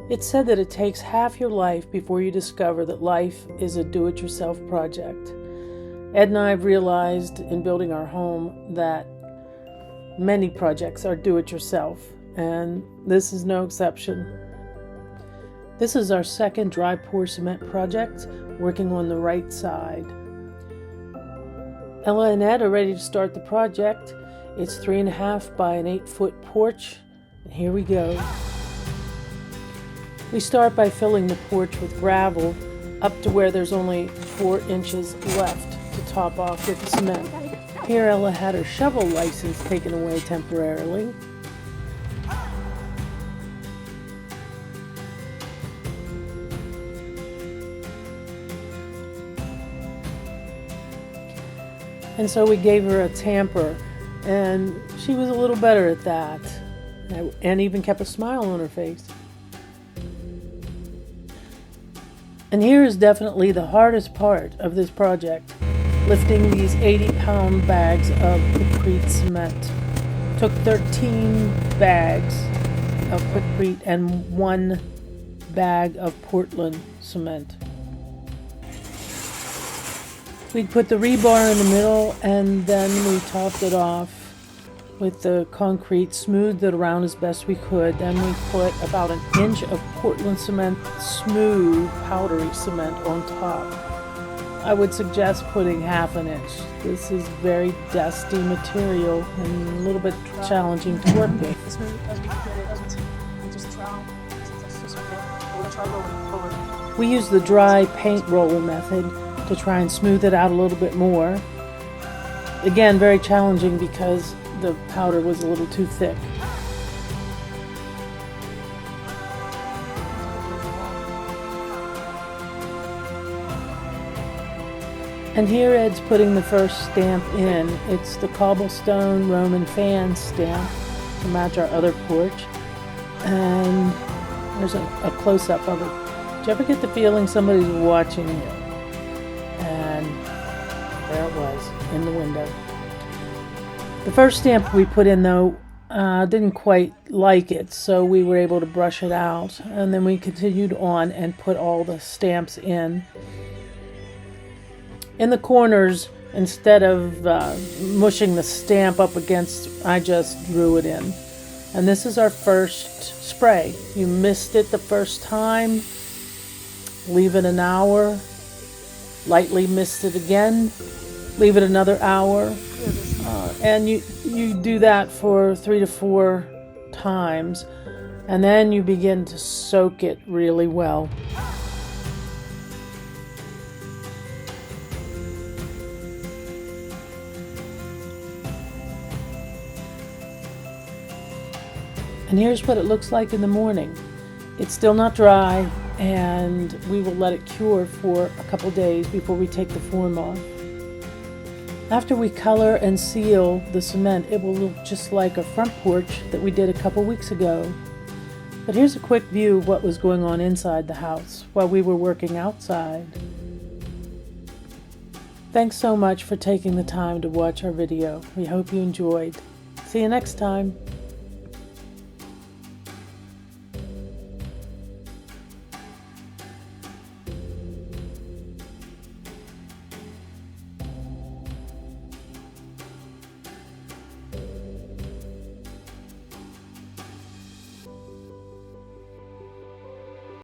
It's said that it takes half your life before you discover that life is a do-it-yourself project. Ed and I have realized in building our home that many projects are do-it-yourself, and this is no exception. This is our second dry pour cement project, working on the right side. Ella and Ed are ready to start the project. It's 3.5 by an 8-foot porch, and here we go. We start by filling the porch with gravel up to where there's only 4 inches left to top off with the cement. Here Ella had her shovel license taken away temporarily. And so we gave her a tamper, and she was a little better at that, and even kept a smile on her face. And here is definitely the hardest part of this project, lifting these 80-pound bags of Quikrete cement. Took 13 bags of Quikrete and 1 bag of Portland cement. We put the rebar in the middle, and then we topped it off with the concrete, smoothed it around as best we could. Then we put about 1 inch of Portland cement, smooth, powdery cement on top. I would suggest putting 1/2 inch. This is very dusty material and a little bit challenging to work with. We use the dry paint roller method to try and smooth it out a little bit more. Again, very challenging because the powder was a little too thick. And here Ed's putting the first stamp in. It's the cobblestone Roman fan stamp to match our other porch. And there's a close-up of it. Do you ever get the feeling somebody's watching you? And there it was, in the window. The first stamp we put in, though, didn't quite like it, so we were able to brush it out. And then we continued on and put all the stamps in. In the corners, instead of mushing the stamp up against, I just drew it in. And this is our first spray. You missed it the first time, leave it an hour, lightly mist it again, leave it another hour, and you do that for 3 to 4 times, and then you begin to soak it really well. And here's what it looks like in the morning. It's still not dry, and we will let it cure for a couple days before we take the form off. After we color and seal the cement, it will look just like a front porch that we did a couple weeks ago. But here's a quick view of what was going on inside the house while we were working outside. Thanks so much for taking the time to watch our video. We hope you enjoyed. See you next time.